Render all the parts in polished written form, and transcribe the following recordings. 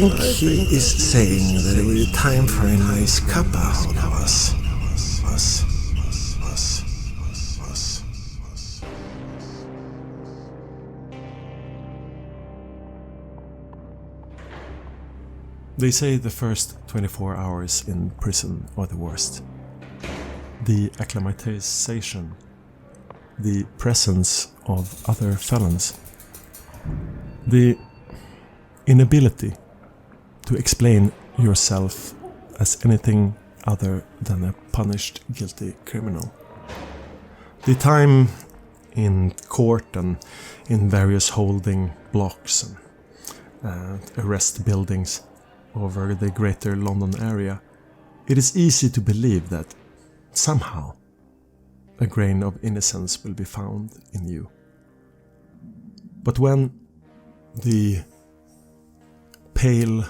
think he is saying that it will be time for a nice cuppa out of us. They say the first 24 hours in prison are the worst. The acclimatization, the presence of other felons, the inability to explain yourself as anything other than a punished guilty criminal. The time in court and in various holding blocks and arrest buildings over the greater London area, it is easy to believe that somehow a grain of innocence will be found in you. But when the pale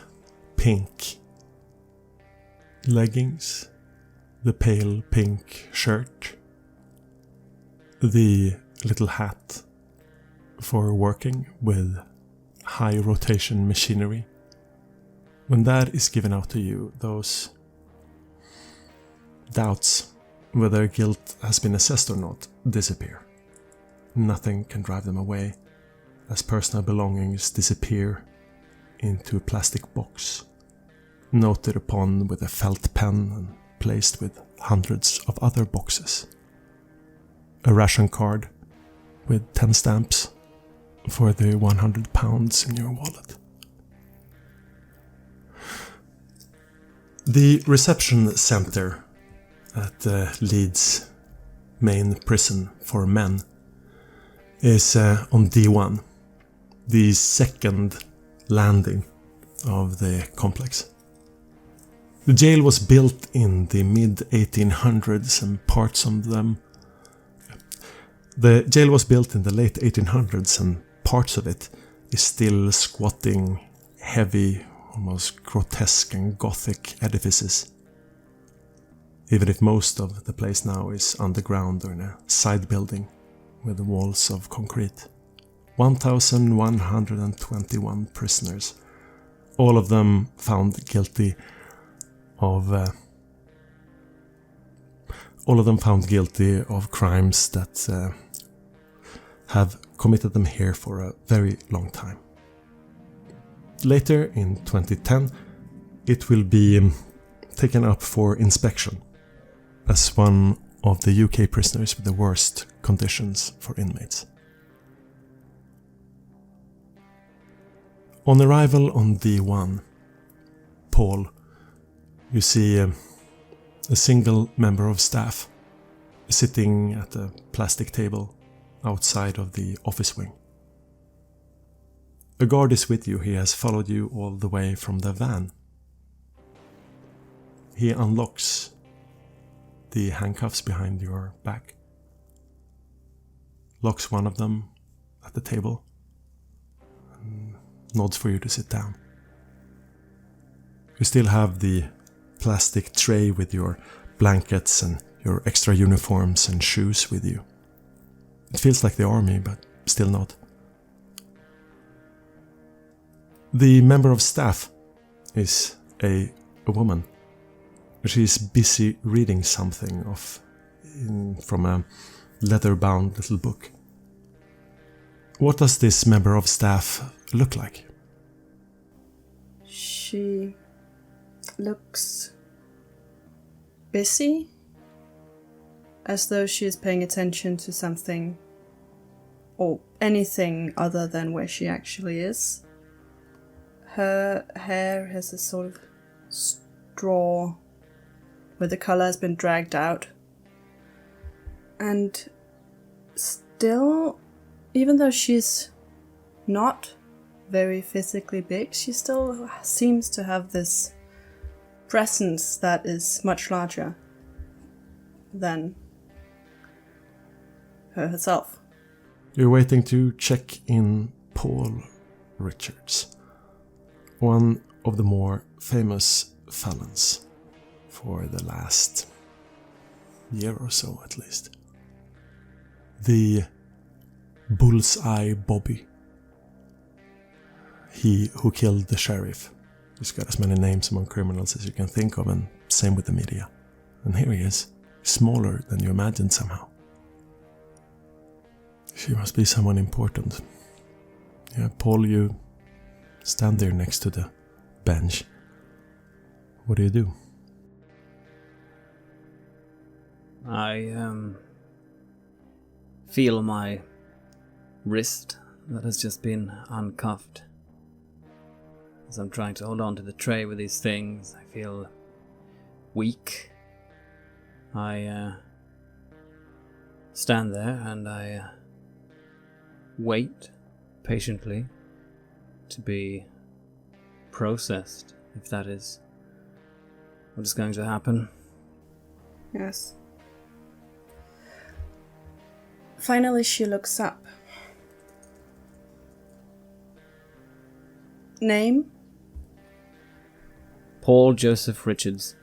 pink leggings, the pale pink shirt, the little hat for working with high rotation machinery, when that is given out to you, those doubts whether guilt has been assessed or not disappear. Nothing can drive them away, as personal belongings disappear into a plastic box, noted upon with a felt pen and placed with hundreds of other boxes. A ration card with 10 stamps for the £100 in your wallet. The reception center at Leeds main prison for men is on D1, the second landing of the complex. The jail was built in the mid-1800s and parts of them... The jail was built in the late 1800s and parts of it is still squatting, heavy, almost grotesque and gothic edifices. Even if most of the place now is underground or in a side building with walls of concrete. 1,121 prisoners, all of them found guilty of crimes that have committed them here for a very long time. Later in 2010, it will be taken up for inspection as one of the UK prisoners with the worst conditions for inmates. On arrival on D1, Paul, you see a single member of staff sitting at a plastic table outside of the office wing. A guard is with you. He has followed you all the way from the van. He unlocks the handcuffs behind your back, locks one of them at the table, and nods for you to sit down. You still have the plastic tray with your blankets and your extra uniforms and shoes with you. It feels like the army, but still not. The member of staff is a woman. She's busy reading something from a leather-bound little book. What does this member of staff look like? She looks busy, as though she is paying attention to something or anything other than where she actually is. Her hair has a sort of straw where the colour has been dragged out. And still, even though she's not very physically big, she still seems to have this presence that is much larger than her herself. You're waiting to check in Paul Richards, one of the more famous felons for the last year or so at least. The Bullseye Bobby. He who killed the sheriff He's got as many names among criminals as you can think of, and same with the media. And here he is, smaller than you imagined somehow. She must be someone important. Yeah, Paul, you stand there next to the bench. What do? I feel my wrist that has just been uncuffed. As I'm trying to hold on to the tray with these things, I feel weak. I stand there and I wait patiently to be processed, if that is what is going to happen. Yes. Finally, she looks up. Name? Paul Joseph Richards.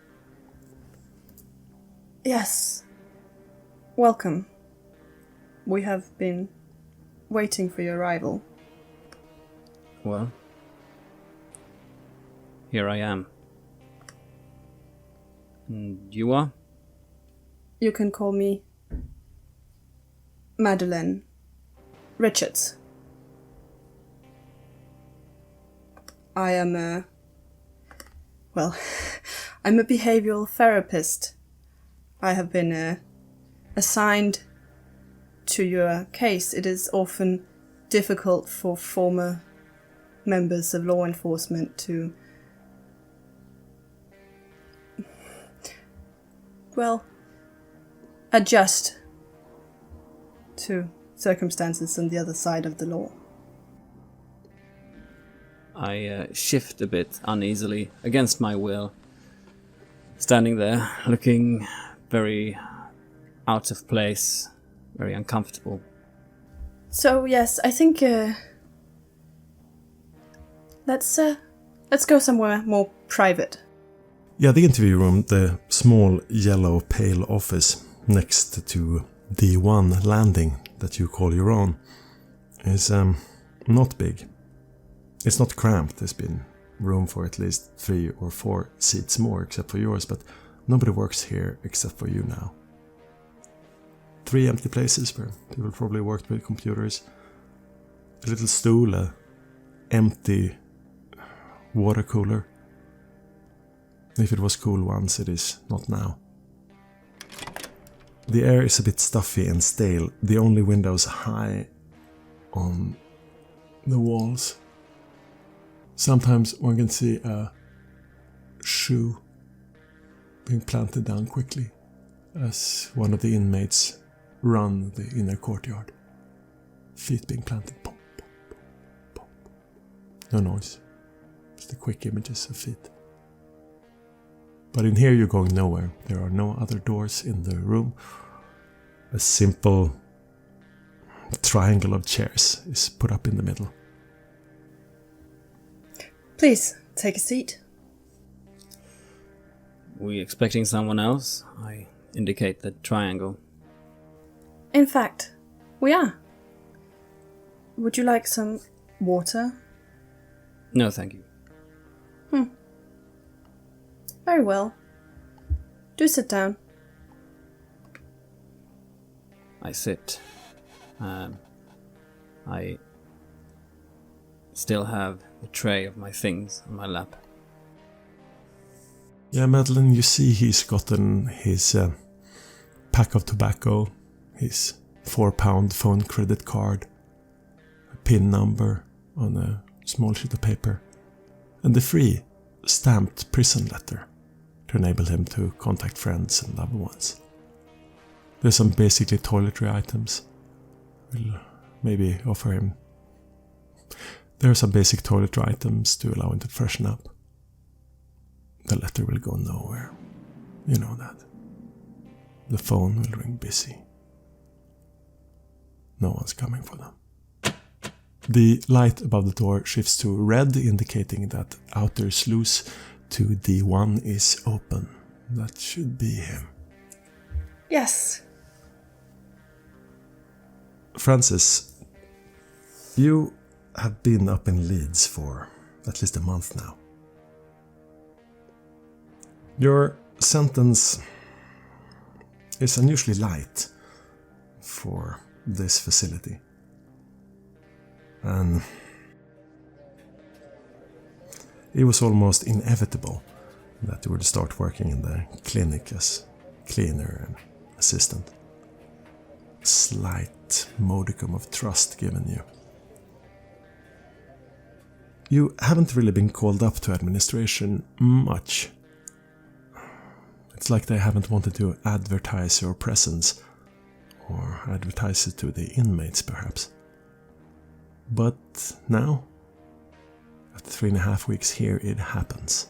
Yes. Welcome. We have been waiting for your arrival. Well, here I am. And you are? You can call me Madeleine Richards. I am I'm a behavioral therapist. I have been assigned to your case. It is often difficult for former members of law enforcement to, adjust to circumstances on the other side of the law. I shift a bit uneasily, against my will, standing there, looking very out of place, very uncomfortable. So yes, I think let's go somewhere more private. Yeah, the interview room, the small yellow pale office next to the one landing that you call your own, is not big. It's not cramped. There's been room for at least 3 or 4 seats more, except for yours, but nobody works here except for you now. 3 empty places where people probably worked with computers. A little stool, a empty water cooler. If it was cool once, it is not now. The air is a bit stuffy and stale. The only windows high on the walls. Sometimes one can see a shoe being planted down quickly as one of the inmates run the inner courtyard. Feet being planted. Pop, pop, pop, pop. No noise. Just the quick images of feet. But in here you're going nowhere. There are no other doors in the room. A simple triangle of chairs is put up in the middle. Please, take a seat. We expecting someone else? I indicate the triangle. In fact, we are. Would you like some water? No, thank you. Very well. Do sit down. I sit. I still have the tray of my things on my lap. Yeah, Madeleine, you see he's gotten his pack of tobacco, his 4-pound phone credit card, a PIN number on a small sheet of paper, and the free stamped prison letter to enable him to contact friends and loved ones. There's some basically toiletry items. We'll maybe offer him. There are some basic toiletry items to allow him to freshen up. The letter will go nowhere. You know that. The phone will ring busy. No one's coming for them. The light above the door shifts to red, indicating that outer sluice to D1 is open. That should be him. Yes. Francis, you have been up in Leeds for at least a month now. Your sentence is unusually light for this facility. And it was almost inevitable that you would start working in the clinic as cleaner and assistant. Slight modicum of trust given you. You haven't really been called up to administration much. It's like they haven't wanted to advertise your presence, or advertise it to the inmates perhaps. But now, after 3.5 weeks here, it happens.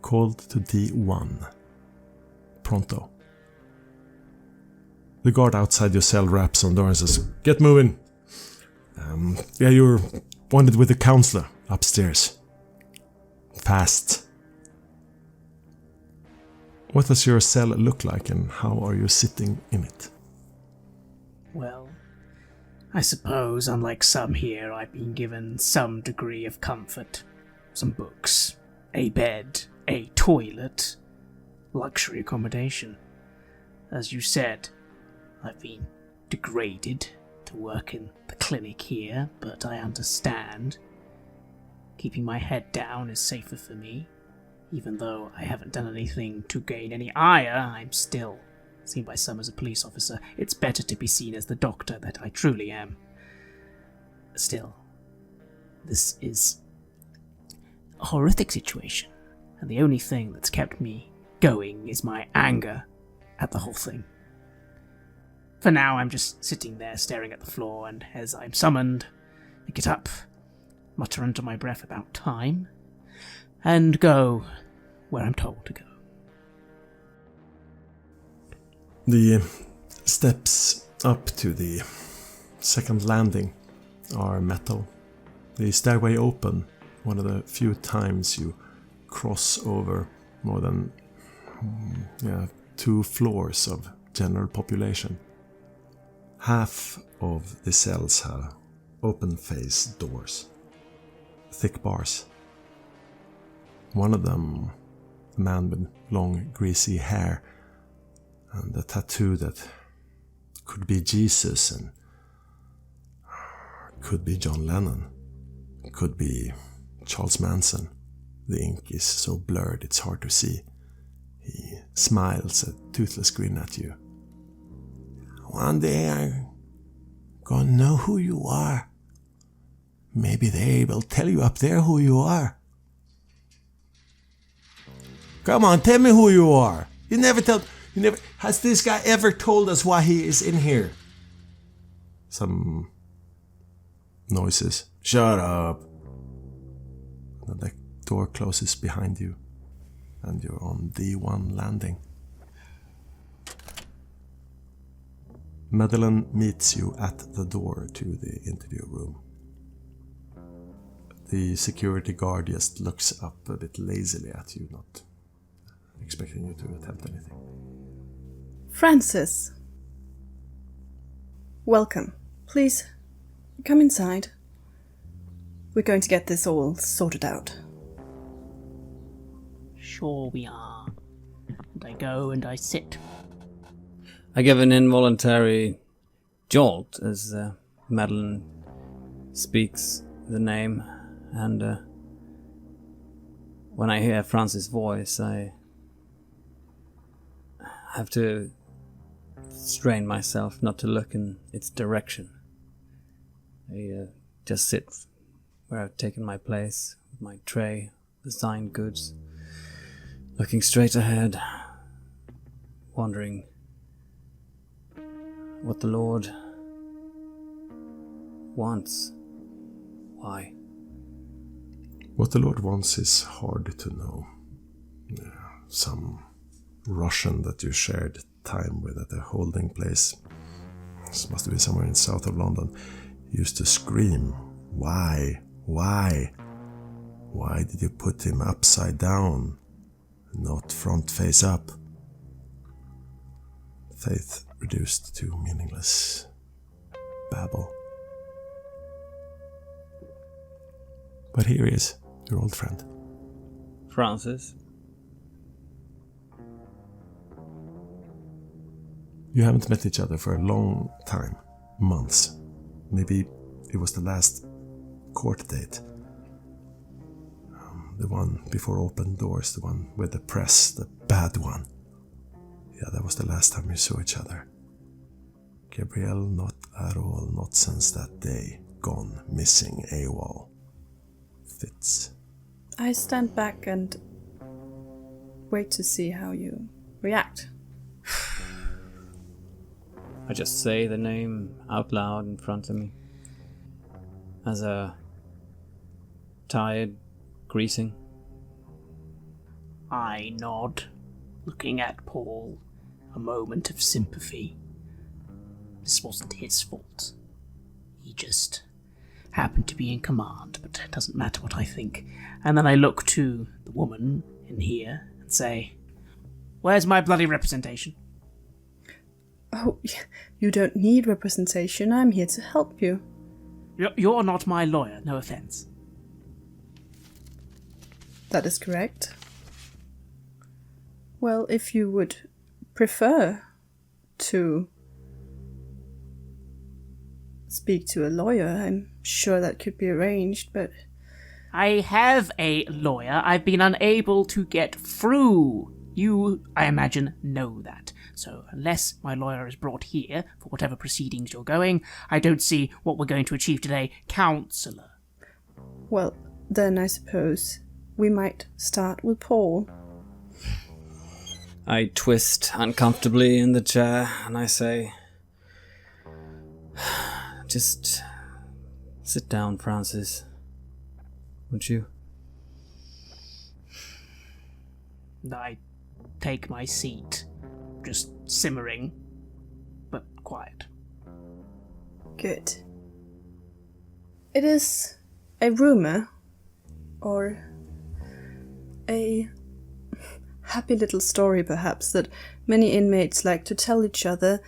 Called to D1. Pronto. The guard outside your cell raps on the door and says, "Get moving. Yeah, you're wanted with the counselor upstairs. Fast." What does your cell look like and how are you sitting in it? Well, I suppose, unlike some here, I've been given some degree of comfort. Some books, a bed, a toilet, luxury accommodation. As you said, I've been degraded to work in the clinic here, but I understand. Keeping my head down is safer for me. Even though I haven't done anything to gain any ire, I'm still seen by some as a police officer. It's better to be seen as the doctor that I truly am. Still, this is a horrific situation, and the only thing that's kept me going is my anger at the whole thing. For now, I'm just sitting there staring at the floor, and as I'm summoned, I get up, mutter under my breath about time, and go where I'm told to go. The steps up to the second landing are metal. The stairway open, one of the few times you cross over more than 2 floors of general population. Half of the cells have open-face doors, thick bars. One of them, a man with long, greasy hair, and a tattoo that could be Jesus and could be John Lennon, could be Charles Manson. The ink is so blurred it's hard to see. He smiles a toothless grin at you. One day I'm gonna know who you are. Maybe they will tell you up there who you are. Come on, tell me who you are. Has this guy ever told us why he is in here? Some noises. Shut up. And the door closes behind you, and you're on D1 landing. Madeleine meets you at the door to the interview room. The security guard just looks up a bit lazily at you, not expecting you to attempt anything. Francis. Welcome. Please, come inside. We're going to get this all sorted out. Sure we are. And I go and I sit. I give an involuntary jolt as Madeleine speaks the name, and when I hear Francis' voice, I have to strain myself not to look in its direction. I just sit where I've taken my place, with my tray, the signed goods, looking straight ahead, wondering what the Lord wants. Why? What the Lord wants is hard to know. Some Russian that you shared time with at a holding place, this must have been somewhere in south of London, used to scream, "Why? Why? Why did you put him upside down, not front face up?" Faith reduced to meaningless babble. But here he is, your old friend. Francis? You haven't met each other for a long time. Months. Maybe it was the last court date. The one before open doors, the one with the press, the bad one. Yeah, that was the last time you saw each other. Gabrielle, not at all, not since that day. Gone, missing, AWOL. Fits. I stand back and wait to see how you react. I just say the name out loud in front of me as a tired greeting. I nod, looking at Paul, a moment of sympathy. This wasn't his fault. He just happened to be in command, but it doesn't matter what I think. And then I look to the woman in here and say, "Where's my bloody representation?" Oh, you don't need representation. I'm here to help you. You're not my lawyer, no offense. That is correct. Well, if you would prefer to speak to a lawyer, I'm sure that could be arranged, but... I have a lawyer. I've been unable to get through. You, I imagine, know that. So unless my lawyer is brought here for whatever proceedings you're going, I don't see what we're going to achieve today, Counselor. Well, then I suppose we might start with Paul. I twist uncomfortably in the chair and I say, "Just sit down, Francis. Would you?" I take my seat, just simmering, but quiet. Good. It is a rumor, or a happy little story perhaps, that many inmates like to tell each other,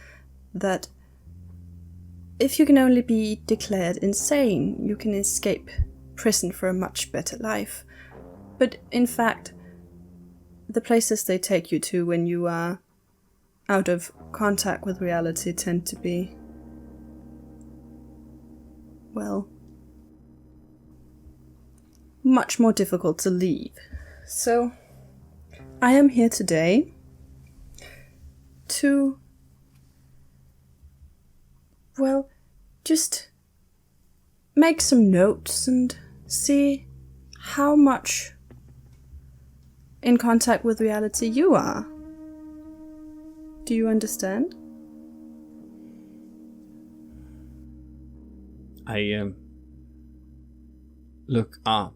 that if you can only be declared insane, you can escape prison for a much better life. But in fact, the places they take you to when you are out of contact with reality tend to be, well, much more difficult to leave. So, I am here today to, well, just make some notes and see how much in contact with reality you are. Do you understand? I look up,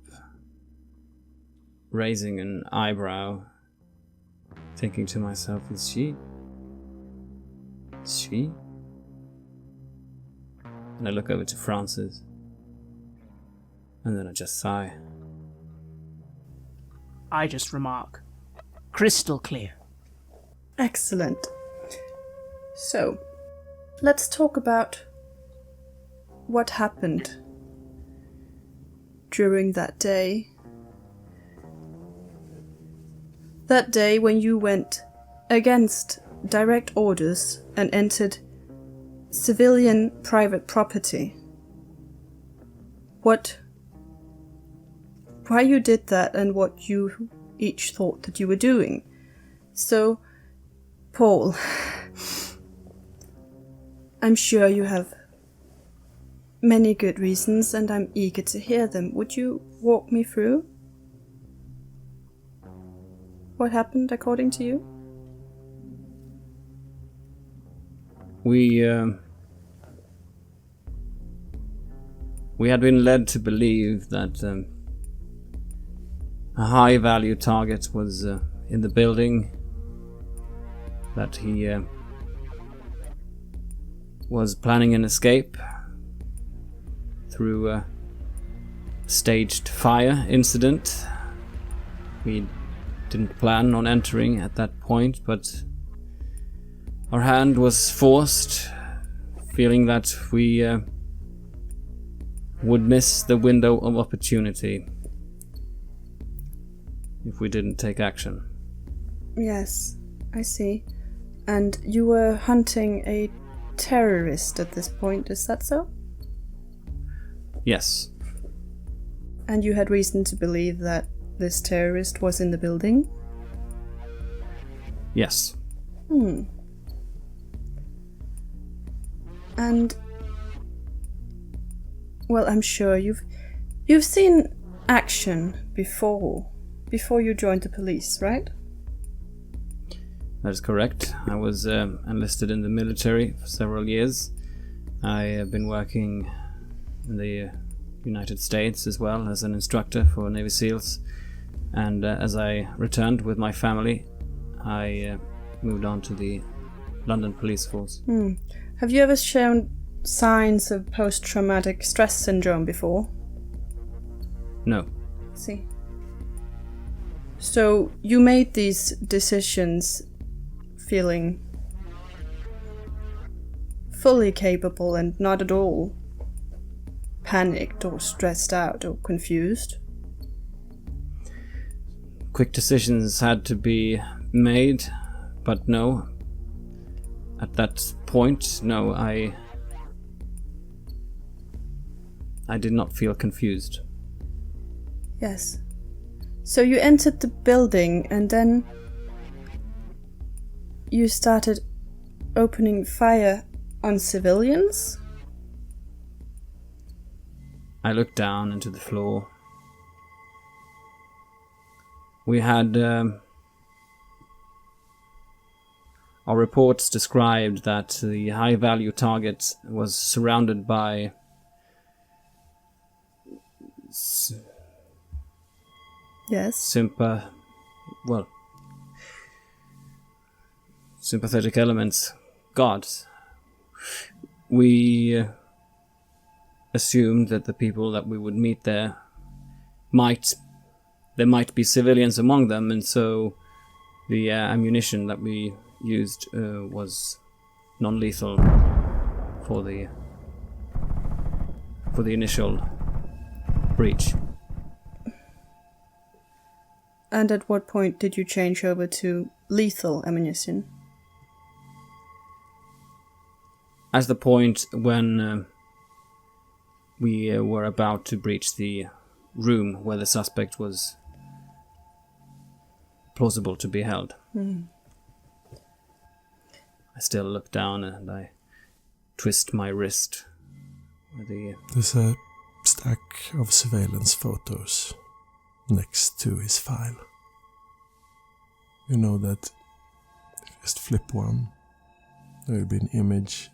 raising an eyebrow, thinking to myself, is she? And I look over to Francis, and then I just sigh. I just remark, crystal clear. Excellent. So, let's talk about what happened during that day. That day when you went against direct orders and entered civilian private property. Why you did that and what you each thought that you were doing. So, Paul, I'm sure you have many good reasons and I'm eager to hear them. Would you walk me through what happened according to you? We had been led to believe that a high-value target was in the building, that he was planning an escape through a staged fire incident. We didn't plan on entering at that point, but our hand was forced, feeling that we would miss the window of opportunity if we didn't take action. Yes, I see. And you were hunting a terrorist at this point, is that so? Yes. And you had reason to believe that this terrorist was in the building? Yes. And well, I'm sure you've seen action before you joined the police, right? That is correct. I was enlisted in the military for several years. I have been working in the United States as well as an instructor for Navy SEALs. And as I returned with my family, I moved on to the London Police Force. Have you ever shown signs of post-traumatic stress syndrome before? No. See. So you made these decisions feeling fully capable and not at all panicked or stressed out or confused? Quick decisions had to be made, but no. At that point, no, I did not feel confused. Yes. So you entered the building and then you started opening fire on civilians? I looked down into the floor. We had our reports described that the high-value target was surrounded by Yes. sympathetic elements, gods. We assumed that the people that we would meet there might be civilians among them, and so the ammunition that we used was non-lethal for the initial breach. And at what point did you change over to lethal ammunition? At the point when we were about to breach the room where the suspect was plausible to be held. I still look down and I twist my wrist. There's a stack of surveillance photos next to his file. You know that if you just flip one, there will be an image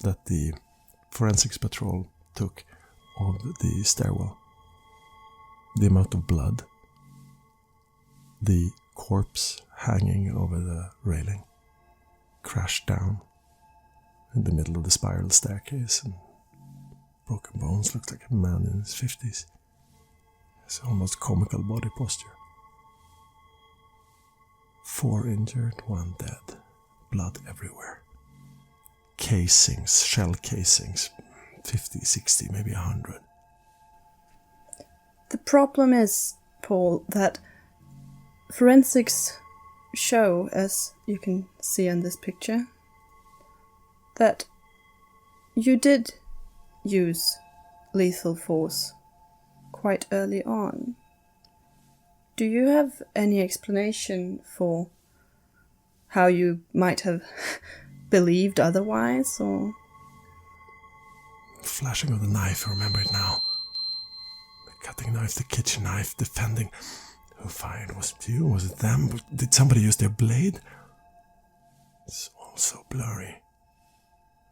that the forensics patrol took of the stairwell. The amount of blood, the corpse hanging over the railing, crashed down in the middle of the spiral staircase, and broken bones, looked like a man in his 50s. It's almost comical body posture. 4 injured, 1 dead, blood everywhere. Casings, shell casings, 50, 60, maybe 100. The problem is, Paul, that forensics show, as you can see in this picture, that you did use lethal force quite early on. Do you have any explanation for how you might have believed otherwise, or? Flashing of the knife, I remember it now. The cutting knife, the kitchen knife, defending. Who fired? Was it you? Was it them? Did somebody use their blade? It's all so blurry.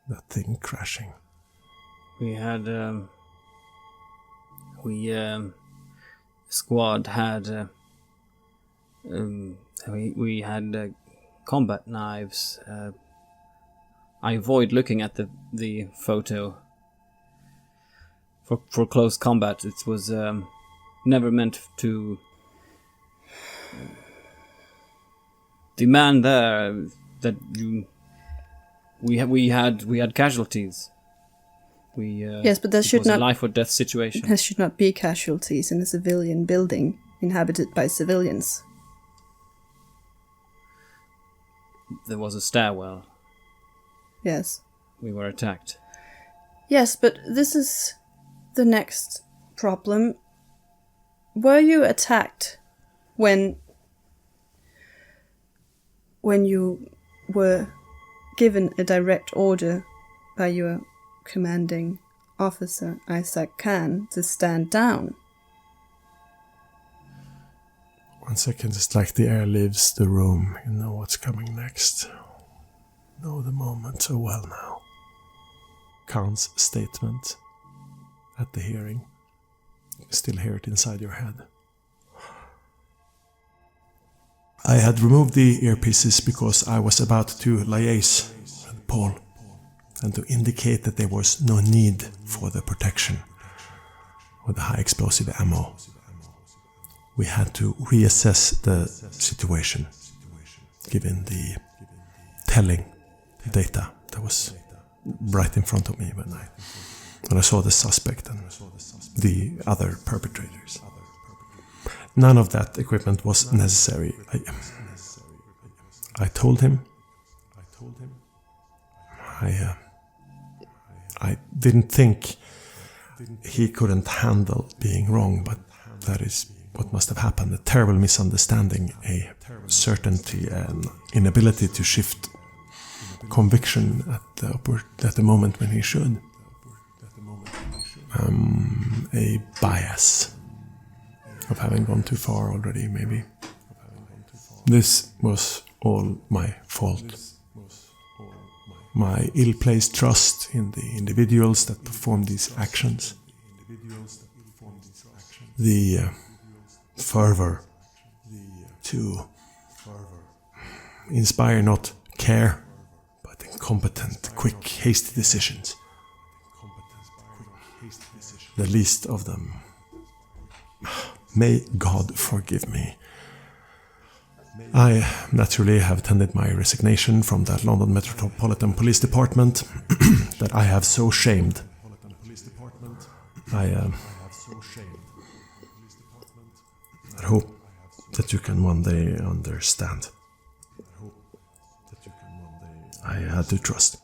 That thing crashing. We had squad had we had combat knives. I avoid looking at the photo for close combat. It was never meant to demand there that we had casualties. Yes, but there should was not a life or death situation. There should not be casualties in a civilian building inhabited by civilians. There was a stairwell. Yes. We were attacked. Yes, but this is the next problem. Were you attacked when you were given a direct order by your commanding officer, Isaac Khan, to stand down? 1 second, it's like the air leaves the room. You know what's coming next. Know the moment so well now. Khan's statement at the hearing. You still hear it inside your head. I had removed the earpieces because I was about to liaise with Paul and to indicate that there was no need for the protection with the high explosive ammo. We had to reassess the situation given the telling data that was right in front of me when I saw the suspect and the other perpetrators. None of that equipment was necessary. I told him. I didn't think he couldn't handle being wrong, but that is what must have happened. A terrible misunderstanding, a certainty, an inability to shift conviction at the moment when he should. A bias of having gone too far already, maybe. This was all my fault. My ill-placed trust in the individuals that perform these actions. The fervor to inspire not care, but incompetent, quick, hasty decisions. The least of them. May God forgive me. I naturally have tendered my resignation from the London Metropolitan Police Department that I have so shamed. I hope that you can one day understand. I had to trust.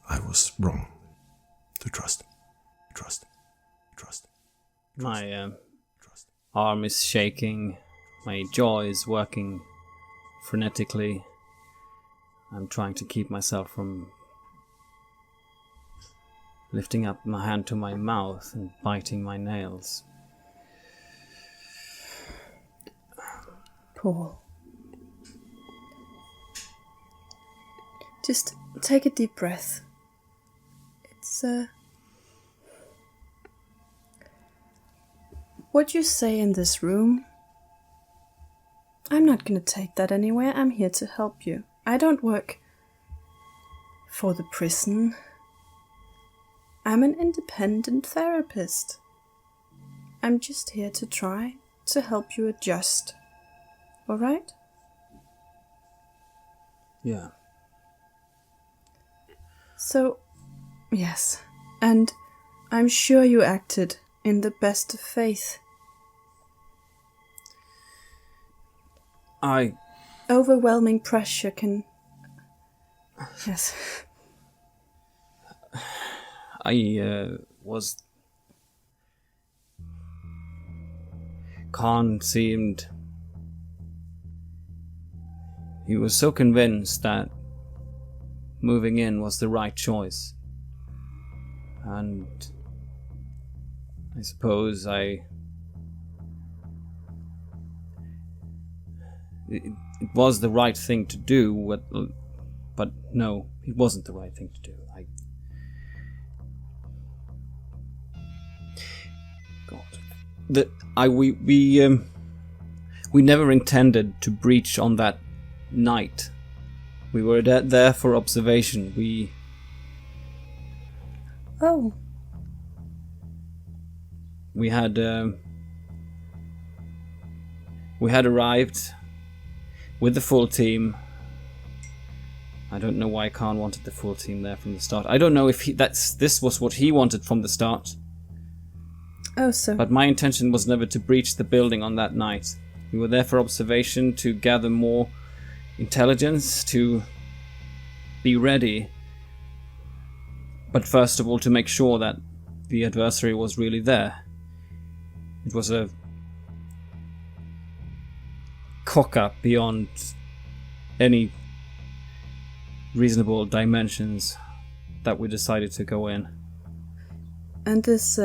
I was wrong to trust. My arm is shaking. My jaw is working frenetically. I'm trying to keep myself from lifting up my hand to my mouth and biting my nails. Paul. Just take a deep breath. It's, what you say in this room, I'm not gonna take that anywhere. I'm here to help you. I don't work for the prison. I'm an independent therapist. I'm just here to try to help you adjust. Alright? Yeah. So, yes. And I'm sure you acted in the best of faith. Overwhelming pressure can... Yes. Khan seemed... He was so convinced that moving in was the right choice. And I suppose it was the right thing to do, but no, it wasn't the right thing to do. We never intended to breach on that night. We were there for observation. Oh. We had arrived with the full team. I don't know why Khan wanted the full team there from the start. I don't know if this was what he wanted from the start. Oh, so. But my intention was never to breach the building on that night. We were there for observation, to gather more intelligence to be ready, but first of all to make sure that the adversary was really there. It was a cock-up beyond any reasonable dimensions that we decided to go in. And this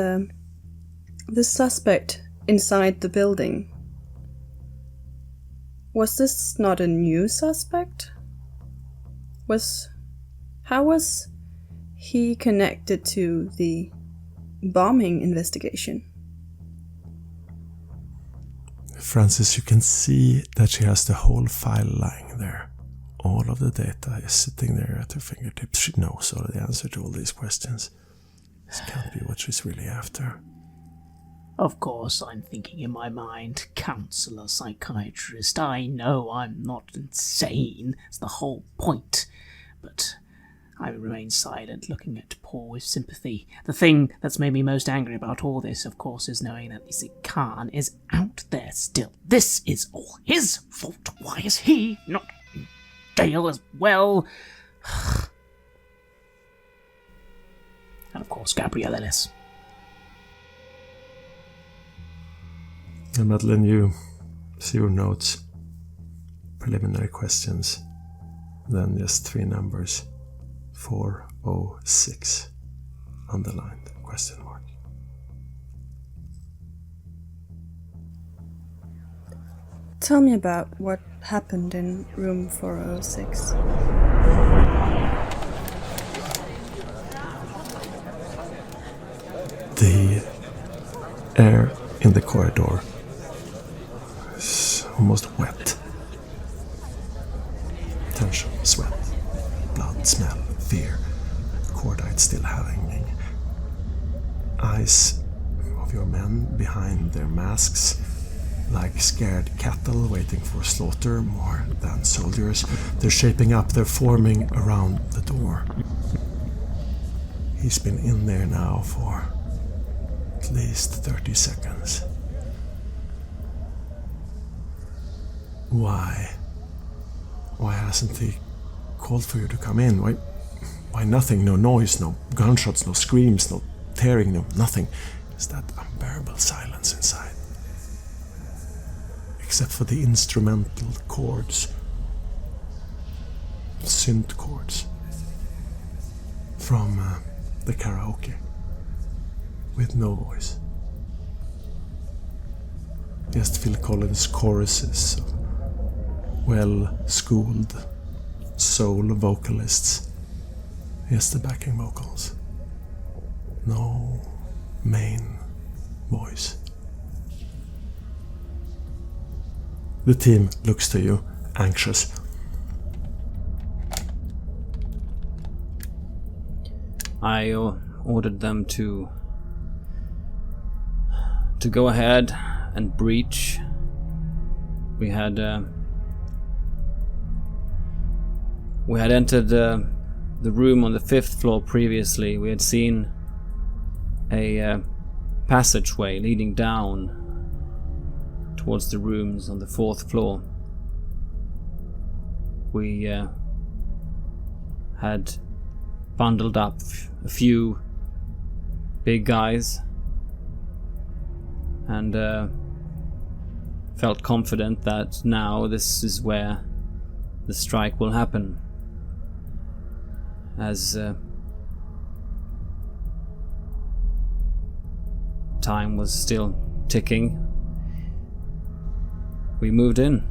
suspect inside the building, was this not a new suspect? How was he connected to the bombing investigation? Francis, you can see that she has the whole file lying there. All of the data is sitting there at her fingertips. She knows all the answer to all these questions. This can't be what she's really after. Of course, I'm thinking in my mind, counselor, psychiatrist. I know I'm not insane. It's the whole point. But I remain silent, looking at Paul with sympathy. The thing that's made me most angry about all this, of course, is knowing that this Khan is out there still. This is all his fault. Why is he not in jail as well? And of course, Gabrielle Ellis. And Madeline, you see your notes, preliminary questions, then just 3 numbers, 406, underlined, question mark. Tell me about what happened in room 406. The air in the corridor is almost wet. Tension, sweat, blood, smell, fear, cordite still hanging. Eyes of your men behind their masks, like scared cattle waiting for slaughter more than soldiers. They're shaping up, they're forming around the door. He's been in there now for at least 30 seconds. Why? Why hasn't he called for you to come in? Why nothing? No noise, no gunshots, no screams, no tearing, no nothing. It's that unbearable silence inside. Except for the instrumental chords. Synth chords. From the karaoke. With no voice. Just Phil Collins' choruses of well-schooled soul vocalists. Just the backing vocals. No main voice. The team looks to you, anxious. I ordered them to go ahead and breach. We had entered the room on the 5th floor previously. We had seen a passageway leading down towards the rooms on the 4th floor. We had bundled up a few big guys and felt confident that now this is where the strike will happen. As time was still ticking, we moved in.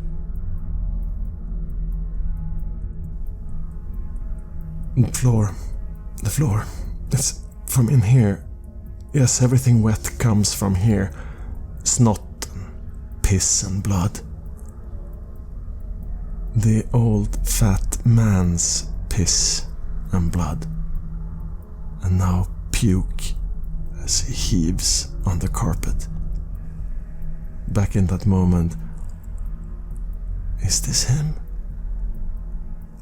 The floor. It's from in here. Yes, everything wet comes from here. Snot and piss and blood. The old fat man's piss and blood. And now puke as he heaves on the carpet. Back in that moment. Is this him?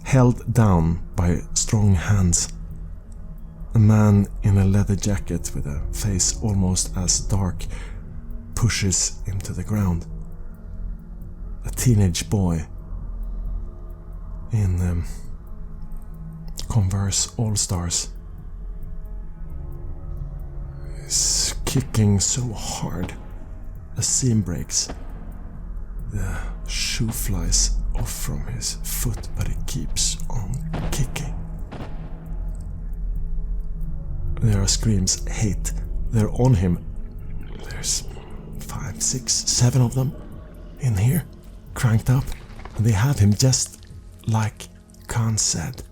Held down by strong hands. A man in a leather jacket with a face almost as dark pushes him to the ground. A teenage boy. in Converse All-Stars is kicking so hard a seam breaks. The shoe flies off from his foot, but he keeps on kicking. There are screams, hate. They're on him. There's 5, 6, 7 of them in here, cranked up, and they have him just like Khan said,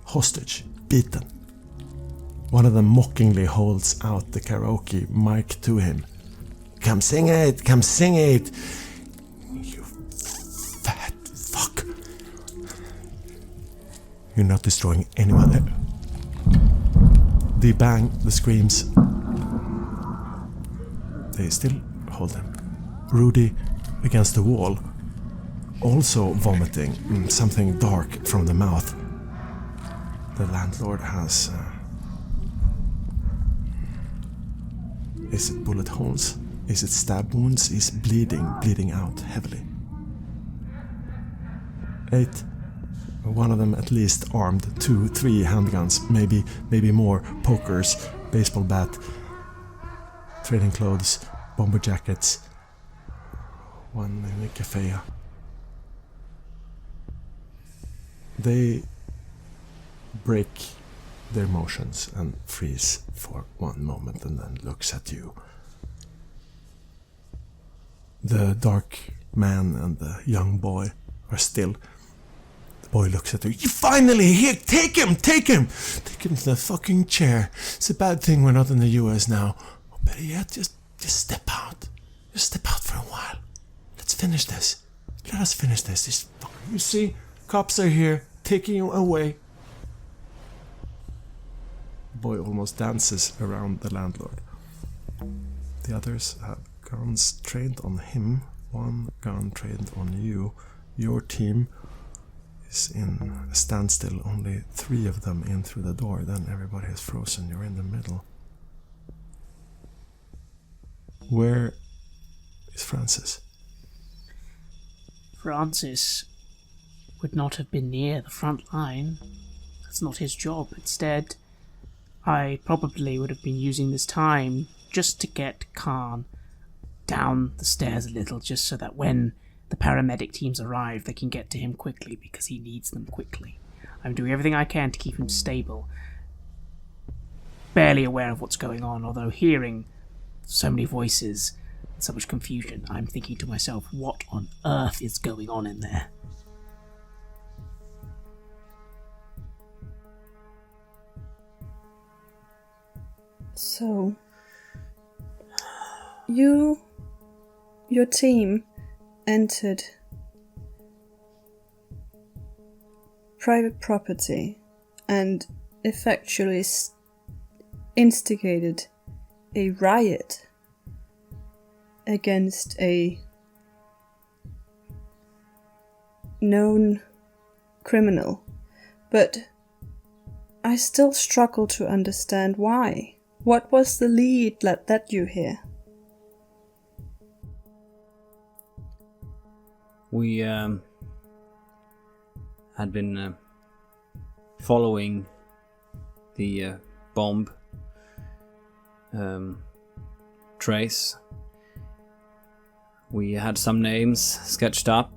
hostage, beaten. One of them mockingly holds out the karaoke mic to him. Come sing it, come sing it, you fat fuck. You're not destroying anyone there. The bang, the screams. They still hold him. Rudy against the wall, also vomiting something dark from the mouth. The landlord has... is it bullet holes? Is it stab wounds? He's bleeding out heavily. 8. One of them at least armed. 2, 3 handguns, maybe more. Pokers, baseball bat, training clothes, bomber jackets. One in the cafe. They break their motions and freeze for one moment and then looks at you. The dark man and the young boy are still. The boy looks at you. You finally here! Take him to the fucking chair. It's a bad thing we're not in the US now. Or better yet, just step out. Just step out for a while. Let's finish this. Let us finish this. You see, cops are here, taking you away. The boy almost dances around the landlord. The others have guns trained on him, one gun trained on you. Your team is in a standstill, only 3 of them in through the door, then everybody is frozen, you're in the middle. Where is Francis? Francis would not have been near the front line. That's not his job. Instead, I probably would have been using this time just to get Khan down the stairs a little, just so that when the paramedic teams arrive, they can get to him quickly, because he needs them quickly. I'm doing everything I can to keep him stable. Barely aware of what's going on, although hearing so many voices and so much confusion, I'm thinking to myself, what on earth is going on in there? So, your team entered private property and effectually instigated a riot against a known criminal, but I still struggle to understand why. What was the lead that led you here? We had been following the bomb trace. We had some names sketched up.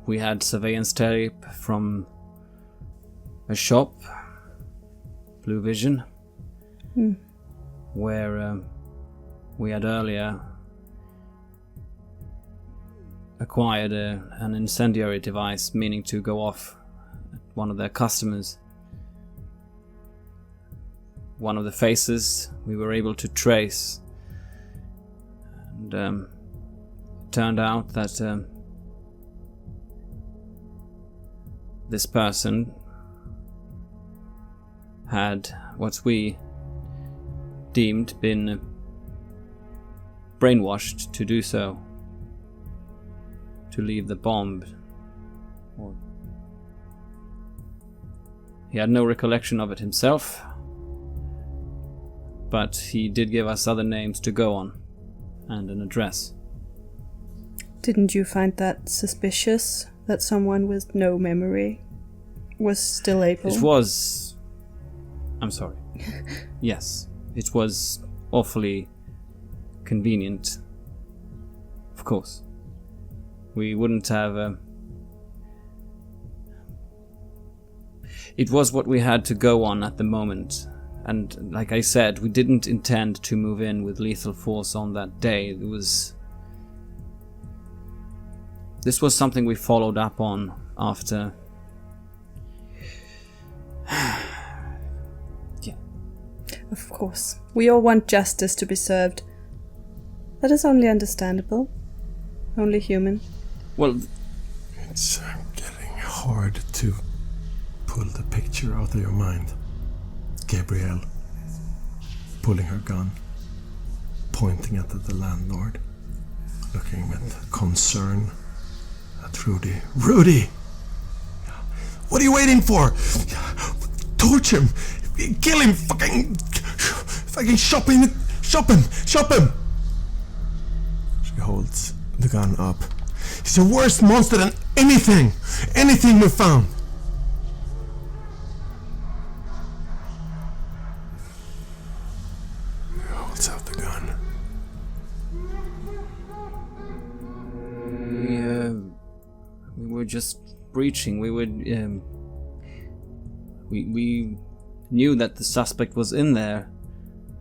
We had surveillance tape from a shop, Blue Vision, where we had earlier acquired an incendiary device, meaning to go off at one of their customers. One of the faces we were able to trace, and it turned out that this person had what we deemed been brainwashed to do so, to leave the bomb. He had no recollection of it himself, but he did give us other names to go on and an address. Didn't you find that suspicious, that someone with no memory was still able. It was... I'm sorry. Yes, it was awfully convenient. Of course. We wouldn't have... It was what we had to go on at the moment. And like I said, we didn't intend to move in with lethal force on that day. This was something we followed up on after... Yeah. Of course. We all want justice to be served. That is only understandable. Only human. Well... It's getting hard to pull the picture out of your mind. Gabrielle, pulling her gun, pointing at the landlord, looking with concern at Rudy. Rudy! What are you waiting for? Torch him! Kill him! Fucking shop him! Shop him! She holds the gun up. He's a worse monster than anything we found. He holds out the gun. We were just breaching. We knew that the suspect was in there.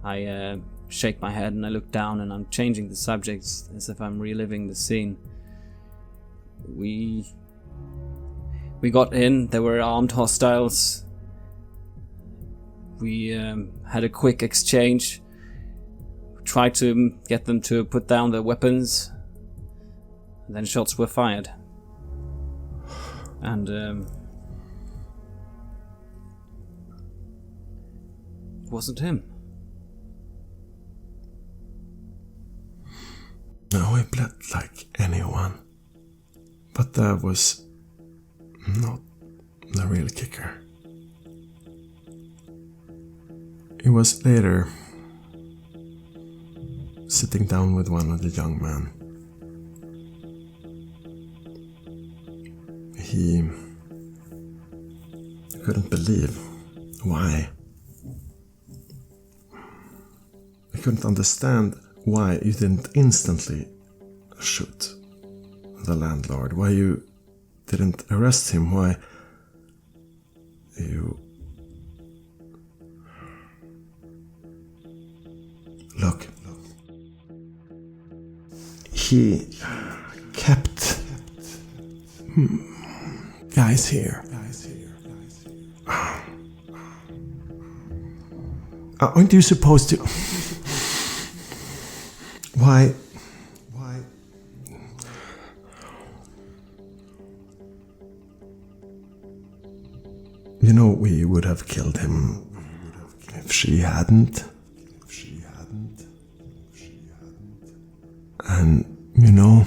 I shake my head and I look down and I'm changing the subjects as if I'm reliving the scene. We got in. There were armed hostiles. We had a quick exchange. Tried to get them to put down their weapons. And then shots were fired. And it wasn't him. No, he bled like anyone. But that was not the real kicker. He was later sitting down with one of the young men. He couldn't believe why. He couldn't understand why you didn't instantly shoot the landlord, why you didn't arrest him, why you... Look. He kept guys here. Aren't you supposed to... Why? You know, we would have killed him if she hadn't. And, you know,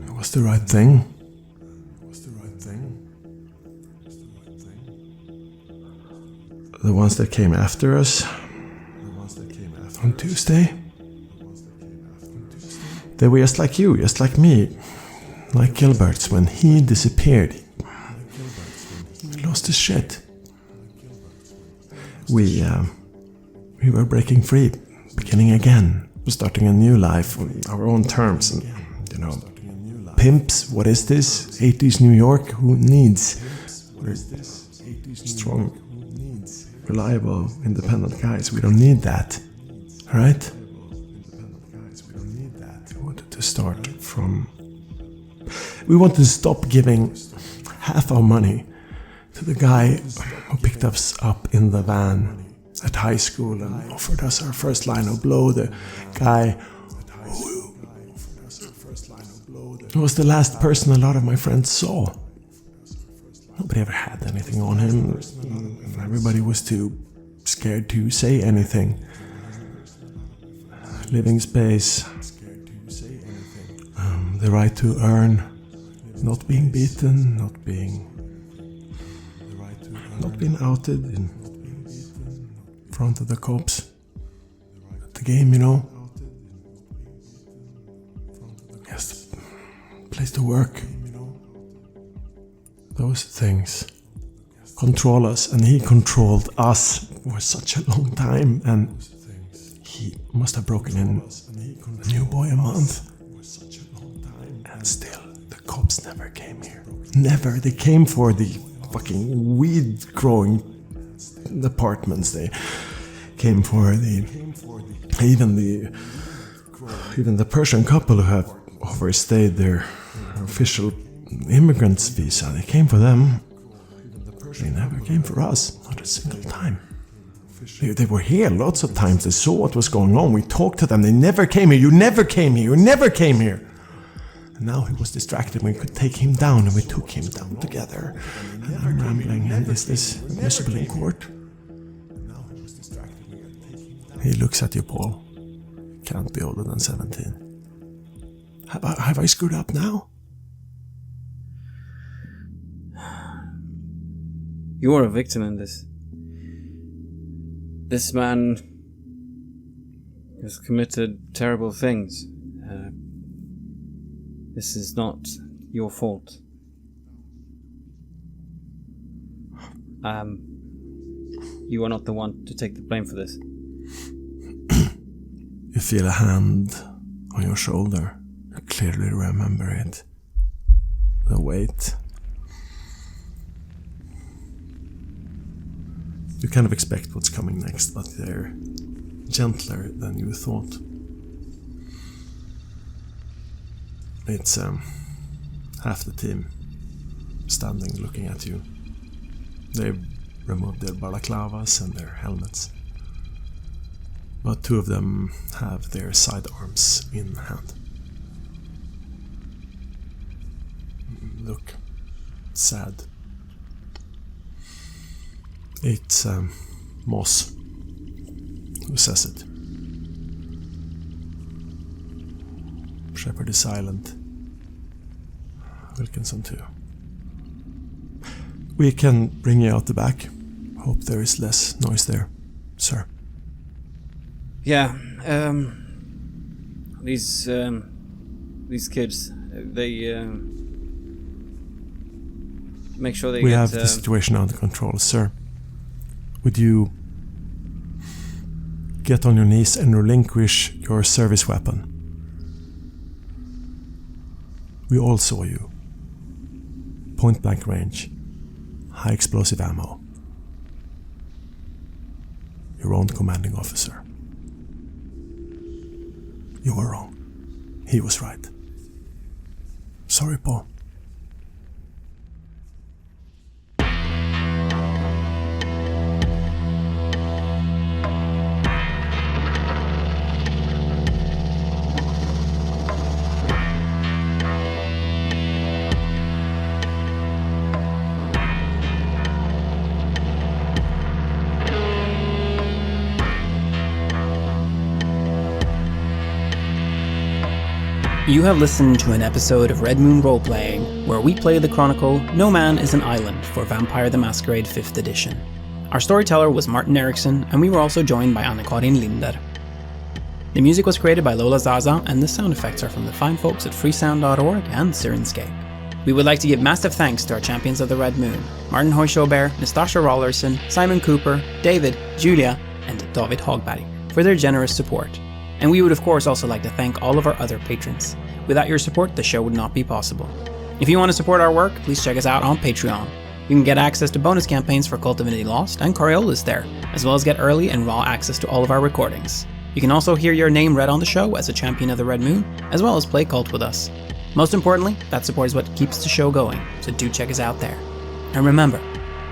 it was the right thing. The ones that came after us on Tuesday, they were just like you, just like me, like Gilbert's. When he disappeared, he lost his shit. We were breaking free, beginning again, starting a new life on our own terms. And, you know, pimps, what is this? 80s New York, who needs? We're strong, reliable, independent guys. We don't need that, right? We wanted to start from... We wanted to stop giving half our money to the guy who picked us up in the van at high school and offered us our first line of blow. The guy who was the last person a lot of my friends saw. Nobody ever had anything on him. Everybody was too scared to say anything. Living space, the right to earn, not being beaten, not being outed in front of the cops at the game, you know. Just place to work. Those things control us, and he controlled us for such a long time, and he must have broken in a new boy a month. And still, the cops never came here. Never. They came for the fucking weed-growing apartments. They came for even the Persian couple who have overstayed their official immigrant's visa. They came for them. They never came for us, not a single time. They were here lots of times. They saw what was going on. We talked to them. They never came here. You never came here. You never came here. And now he was distracted. We could take him down, and we took him down together. And I'm rambling, and is this admissible in court? He looks at you, Paul. Can't be older than 17. Have I screwed up now? You're a victim in this. This man has committed terrible things. This is not your fault. You are not the one to take the blame for this. You feel a hand on your shoulder. You clearly remember it. The weight. You kind of expect what's coming next, but they're gentler than you thought. It's half the team standing looking at you. They've removed their balaclavas and their helmets, but 2 of them have their sidearms in hand. Look sad. It's Moss who says it. Shepard is silent. Wilkinson too. We can bring you out the back. Hope there is less noise there, sir. Yeah, these kids, they make sure they We get... have the situation under control, sir. Would you get on your knees and relinquish your service weapon? We all saw you. Point blank range. High explosive ammo. Your own commanding officer. You were wrong. He was right. Sorry, Paul. You have listened to an episode of Red Moon Roleplaying, where we play the chronicle No Man is an Island for Vampire the Masquerade 5th edition. Our storyteller was Martin Ericsson, and we were also joined by Anna-Karin Linder. The music was created by Lola Zaza, and the sound effects are from the fine folks at freesound.org and Sirenscape. We would like to give massive thanks to our champions of the Red Moon, Martin Heuschober, Nastasia Raulerson, Simon Cooper, David, Julia, and David Hagberg for their generous support. And we would of course also like to thank all of our other patrons. Without your support, the show would not be possible. If you want to support our work, please check us out on Patreon. You can get access to bonus campaigns for Cult of Divinity Lost and Coriolis there, as well as get early and raw access to all of our recordings. You can also hear your name read on the show as a champion of the Red Moon, as well as play Cult with us. Most importantly, that support is what keeps the show going, so do check us out there. And remember,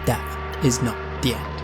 death is not the end.